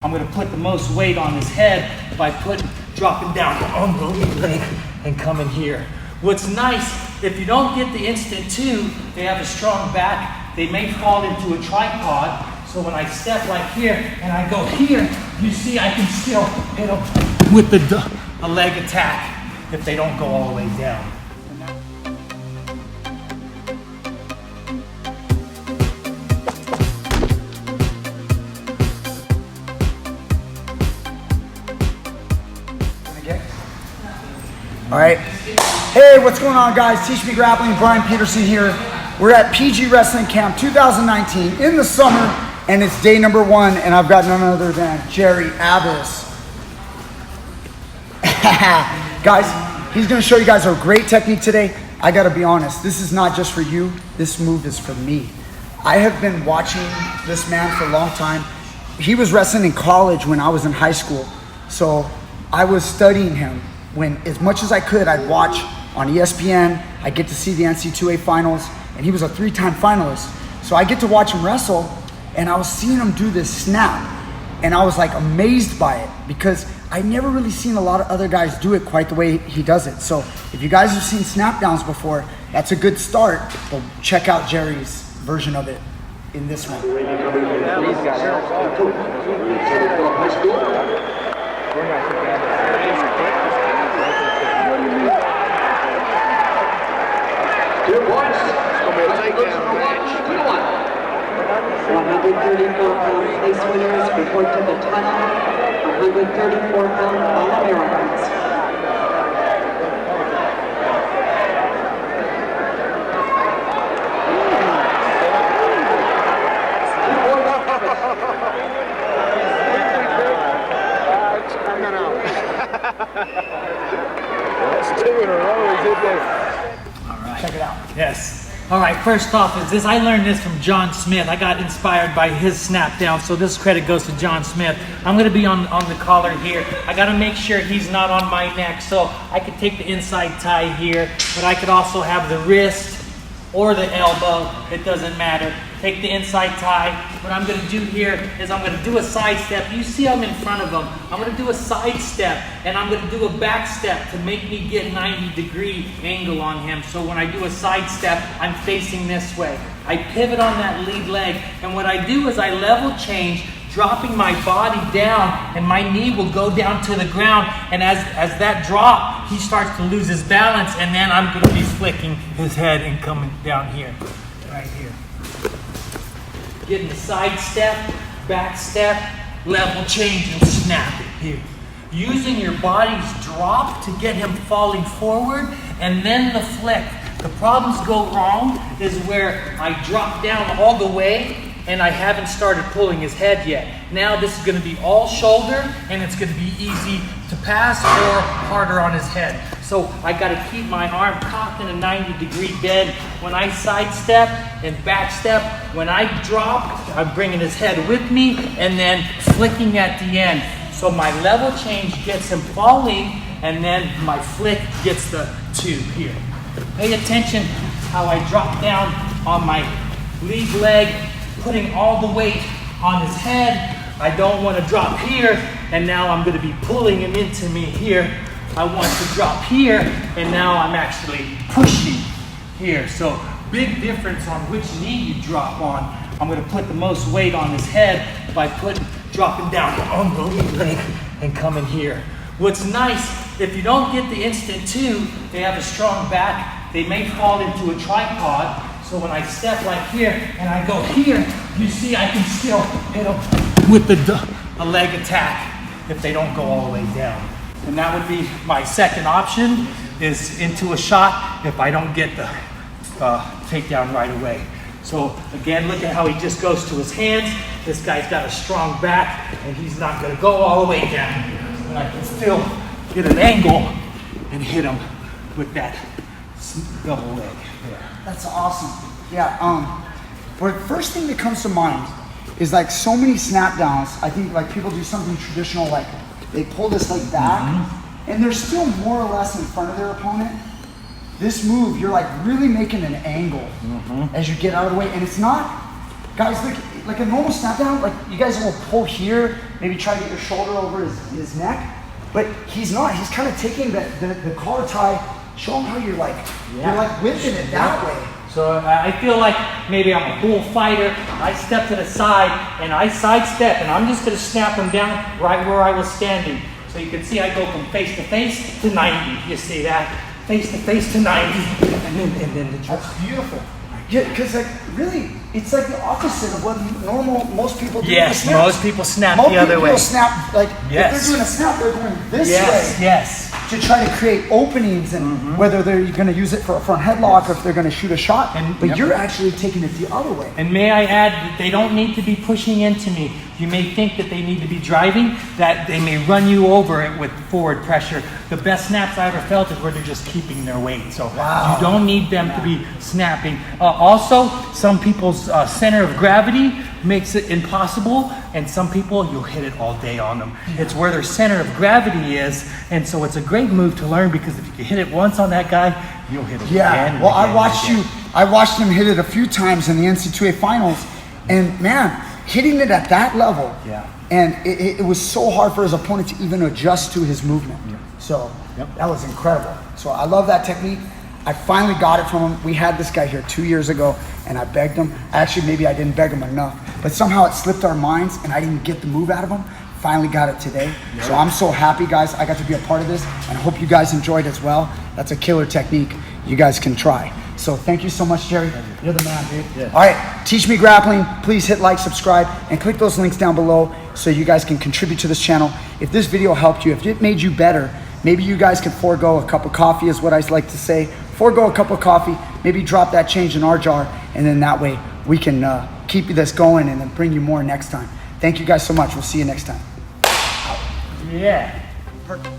I'm gonna put the most weight on his head by dropping down on the lead leg and coming here. What's nice, if you don't get the instant two, they have a strong back, they may fall into a tripod. So when I step like here and I go here, you see I can still hit them with a leg attack if they don't go all the way down. All right. Hey, what's going on, guys? Teach Me Grappling, Brian Peterson here. We're at PG Wrestling Camp 2019 in the summer, and it's day number 1, and I've got none other than GERRY, ABAS. Guys, he's gonna show you guys a great technique today. I gotta be honest, this is not just for you, this move is for me. I have been watching this man for a long time. He was wrestling in college when I was in high school, so I was studying him. When, as much as I could, I'd watch on ESPN, I get to see the NC2A finals, and he was a 3-time finalist. So I get to watch him wrestle, and I was seeing him do this snap, and I was like amazed by it because I never really seen a lot of other guys do it quite the way he does it. So if you guys have seen snapdowns before, that's a good start, but check out GERRY's version of it in this one. $134 place winners report to the tunnel. 134-pound All-Americans. That's 2 in a row. He did that. All right. Check it out. Yes. All right, first off is this, I learned this from John Smith. I got inspired by his snap down, so this credit goes to John Smith. I'm gonna be on the collar here. I gotta make sure he's not on my neck, so I could take the inside tie here, but I could also have the wrist or the elbow, it doesn't matter. Take the inside tie. What I'm gonna do here is I'm gonna do a side step. You see I'm in front of him. I'm gonna do a side step, and I'm gonna do a back step to make me get 90-degree angle on him. So when I do a side step, I'm facing this way. I pivot on that lead leg, and what I do is I level change, dropping my body down, and my knee will go down to the ground, and as that drop, he starts to lose his balance, and then I'm gonna be flicking his head and coming down here, right here. Getting the side step, back step, level change, and snap it here. Using your body's drop to get him falling forward, and then the flick. The problems go wrong is where I drop down all the way, and I haven't started pulling his head yet. Now this is gonna be all shoulder, and it's gonna be easy to pass or harder on his head. So I gotta keep my arm cocked in a 90-degree bend. When I sidestep and back step, when I drop, I'm bringing his head with me and then flicking at the end. So my level change gets him falling, and then my flick gets the 2 here. Pay attention how I drop down on my lead leg, putting all the weight on his head. I don't want to drop here, and now I'm going to be pulling him into me here. I want to drop here, and now I'm actually pushing here. So big difference on which knee you drop on. I'm going to put the most weight on his head by dropping down on the lead leg and coming here. What's nice, if you don't get the instant 2, they have a strong back. They may fall into a tripod. So when I step like here and I go here, you see I can still hit them with a leg attack if they don't go all the way down. And that would be my second option, is into a shot if I don't get the takedown right away. So again, look at how he just goes to his hands. This guy's got a strong back, and he's not gonna go all the way down. And I can still get an angle and hit him with that double leg there. That's awesome. Yeah, but first thing that comes to mind is like so many snapdowns. I think like people do something traditional, like they pull this like back, and they're still more or less in front of their opponent. This move, you're like really making an angle as you get out of the way, and it's not, guys, like a normal snapdown, like you guys will pull here, maybe try to get your shoulder over his neck. But he's not. He's kind of taking the collar tie, show him how you're like whipping it that way. So I feel like maybe I'm a bullfighter. I step to the side and I sidestep, and I'm just going to snap him down right where I was standing. So you can see I go from face to 90. You see that? Face to 90. And then the drop. That's beautiful. Yeah, because like really, it's like the opposite of what most people do. Yes, most people snap the other way. Most people snap, like if they're doing a snap, they're going this way. Yes. To try to create openings, and whether they're going to use it for a front headlock or if they're going to shoot a shot. But you're actually taking it the other way. And may I add that they don't need to be pushing into me. You may think that they need to be driving, that they may run you over it with forward pressure. The best snaps I ever felt is where they're just keeping their weight. So you don't need them to be snapping. Also, some people's center of gravity makes it impossible, and some people, you'll hit it all day on them. It's where their center of gravity is, and so it's a great move to learn, because if you hit it once on that guy, you'll hit it again. Well, I watched him hit it a few times in the NC2A finals, and man, hitting it at that level, and it was so hard for his opponent to even adjust to his movement. So that was incredible. So I love that technique. I finally got it from him. We had this guy here 2 years ago, and I begged him. Actually, maybe I didn't beg him enough, but somehow it slipped our minds, and I didn't get the move out of him. Finally got it today. So I'm so happy, guys. I got to be a part of this, and I hope you guys enjoyed as well. That's a killer technique you guys can try. So thank you so much, Jerry. You're the man, dude. Yeah. All right, Teach Me Grappling. Please hit like, subscribe, and click those links down below so you guys can contribute to this channel. If this video helped you, if it made you better, maybe you guys could forego a cup of coffee, is what I like to say. Forego a cup of coffee, maybe drop that change in our jar, and then that way we can keep this going and then bring you more next time. Thank you guys so much. We'll see you next time. Yeah. Perfect.